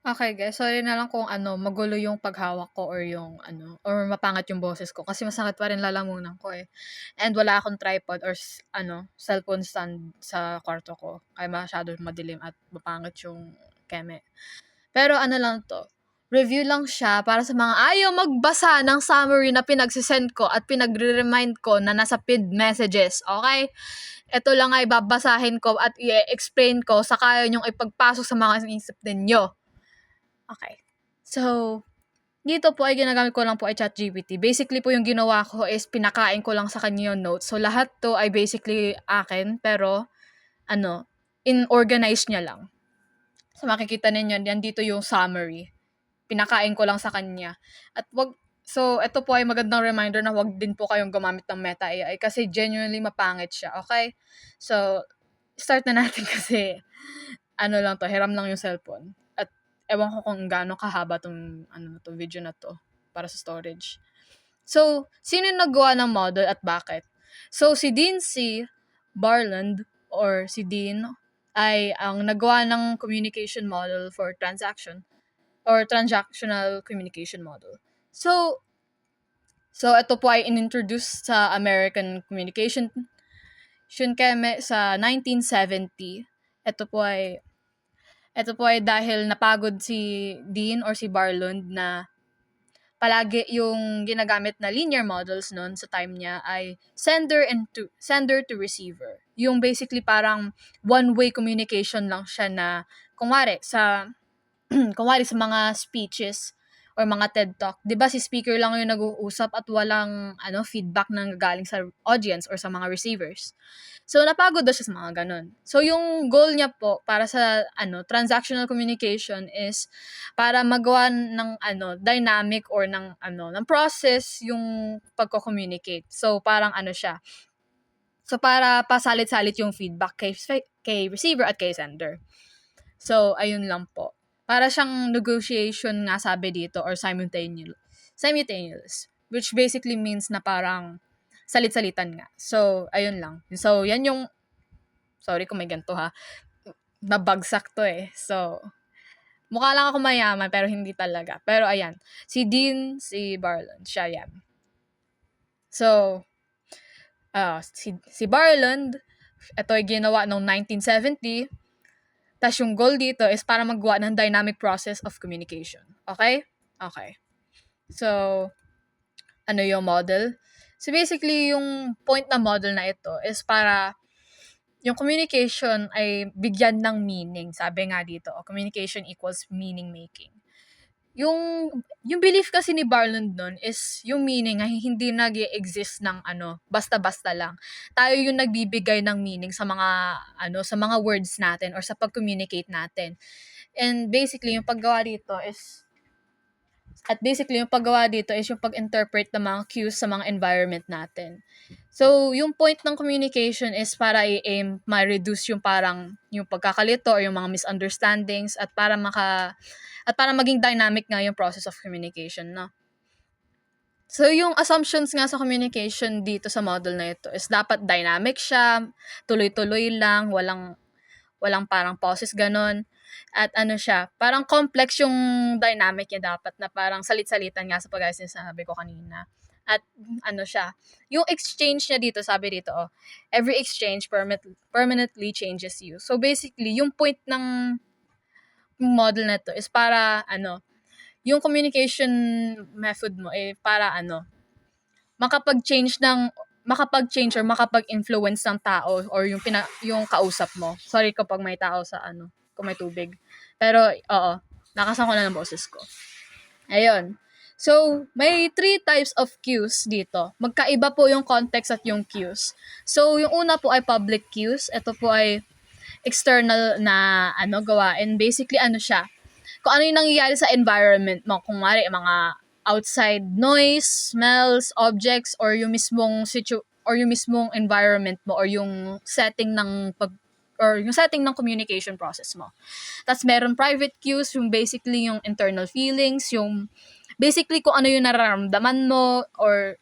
Okay guys, sorry na lang kung magulo yung paghawak ko or yung or mapangat yung boses ko kasi masakit pa rin lalamunan ko eh. And wala akong tripod or cellphone stand sa kwarto ko. Kaya masyado madilim at mapangit yung keme. Pero ano lang 'to, review lang siya para sa mga ayaw magbasa ng summary na pinagsisend ko at pinagre-remind ko na nasa pinned messages, okay? Ito lang ay babasahin ko at i-explain ko sa kaya niyong ipagpasok sa mga isip ninyo. Okay. So, dito po ay ginagamit ko lang po ay ChatGPT. Basically po yung ginawa ko is pinakain ko lang sa kanya yung notes. So, lahat to ay basically akin, pero in-organize niya lang. So, makikita ninyo, yan dito yung summary. Pinakain ko lang sa kanya. At so, ito po ay magandang reminder na wag din po kayong gumamit ng Meta AI kasi genuinely mapangit siya, okay? So, start na natin kasi lang to, hiram lang yung cellphone. At ewan ko kung gaano kahaba tong video na to para sa storage. So, sino yung naggawa ng model at bakit? So, si Dean C. Barland or si Dean ay ang nagawa ng communication model for transaction or transactional communication model. So ito po ay inintroduce sa American Communication Keme sa 1970. Ito po ay dahil napagod si Dean or si Barlund na palagi yung ginagamit na linear models noon sa time niya ay sender to receiver. Yung basically parang one-way communication lang siya na kunwari sa mga speeches or mga TED Talk, 'di ba si speaker lang yung nag-uusap at walang feedback nang galing sa audience or sa mga receivers. So napagod daw siya sa mga ganun. So yung goal niya po para sa transactional communication is para magawa ng dynamic or ng process yung pagko-communicate. So parang siya. So para pasalit-salit yung feedback kay receiver at kay sender. So ayun lang po. Para siyang negotiation nga sabi dito or simultaneous, which basically means na parang salit-salitan nga. So ayun lang. So yan yung sorry kung may ganito ha. Nabagsak to eh. So mukha lang ako mayaman pero hindi talaga. Pero ayan, si Dean, si Barland, siya yan. So si Barland, ito ay ginawa noong 1970. Tapos yung goal dito is para magawa ng dynamic process of communication. Okay? Okay. So, ano yung model? So basically, yung point na model na ito is para yung communication ay bigyan ng meaning. Sabi nga dito, communication equals meaning making. Yung belief kasi ni Barland nun is yung meaning ay hindi nag-exist ng basta-basta lang. Tayo yung nagbibigay ng meaning sa mga words natin or sa pag-communicate natin. And basically yung paggawa dito is yung pag-interpret ng mga cues sa mga environment natin. So, yung point ng communication is para i-aim, ma-reduce yung parang yung pagkakalito or yung mga misunderstandings at para maging dynamic nga yung process of communication, no? So, yung assumptions nga sa communication dito sa model na ito is dapat dynamic siya, tuloy-tuloy lang, walang parang pauses ganon. At siya, parang complex yung dynamic niya dapat na parang salit-salitan nga sa pag-ayos na sinabi ko kanina. At siya, yung exchange niya dito, sabi dito, every exchange permanently changes you. So basically, yung point ng model na to is para yung communication method mo para makapag-change or makapag-influence ng tao or yung kausap mo. Sorry kapag may tao sa kung may tubig. Pero oo, nakasan ko na ng boses ko. Ayun. So, may 3 types of cues dito. Magkaiba po yung context at yung cues. So, yung una po ay public cues. Ito po ay external na gawain. Basically, siya. Kung ano yung nangyayari sa environment mo. Kung mari, mga outside noise, smells, objects, or yung mismong environment mo or yung setting ng communication process mo. Tapos meron private cues, yung basically yung internal feelings, yung basically kung ano yung nararamdaman mo or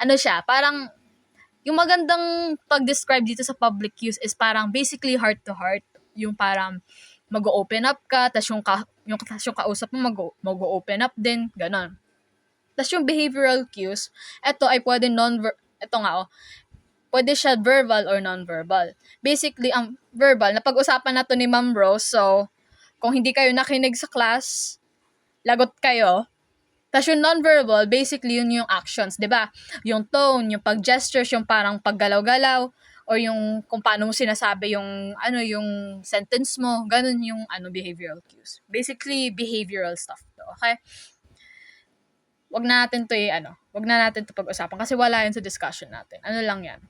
siya, parang yung magandang pag-describe dito sa public cues is parang basically heart to heart, yung parang mag-open up ka, tas yung kausap mo mag-open up din, ganon. Tas yung behavioral cues, ito ay pwede pwede siya verbal or non-verbal. Basically, ang verbal, napag-usapan na to ni Ma'am Rose, so, kung hindi kayo nakinig sa class, lagot kayo. Tapos yung non-verbal, basically yun yung actions, di ba? Yung tone, yung pag-gestures, yung parang paggalaw-galaw, or yung kung paano mo sinasabi yung, yung sentence mo, ganun yung, behavioral cues. Basically, behavioral stuff to, okay? Wag na natin to pag-usapan kasi wala yun sa discussion natin. Ano lang yan?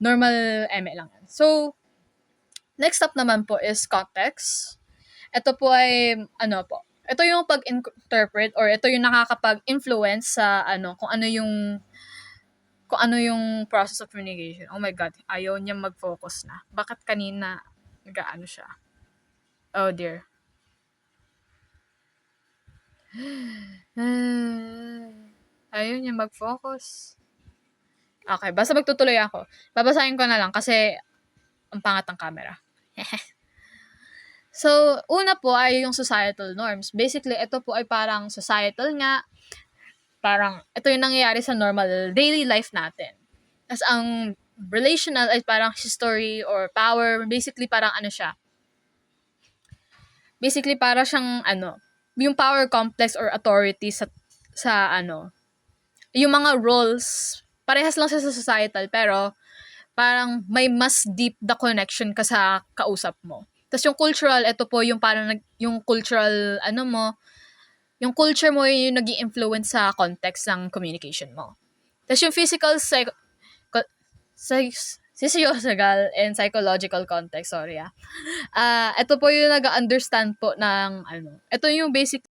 Normal ME lang yan. So, next up naman po is context. Ito po ay, ito yung pag-interpret or ito yung nakakapag-influence sa, kung ano yung process of communication. Oh my God, ayaw niya mag-focus na. Bakit kanina, siya? Oh dear. Ayaw niya mag-focus. Okay, basta magtutuloy ako. Babasahin ko na lang kasi ang pangat ng camera. So, una po ay yung societal norms. Basically, ito po ay parang societal nga. Parang, ito yung nangyayari sa normal daily life natin. As ang relational ay parang history or power. Basically, parang siya. Basically, para siyang, yung power complex or authority sa yung mga roles, parehas lang siya sa societal, pero parang may mas deep the connection ka sa kausap mo. Tapos yung cultural, ito po yung parang yung cultural, yung culture mo yung nag-i-influence sa context ng communication mo. Tapos yung physical, physiological and psychological context, ito po yung nag-understand po ng, ito yung basic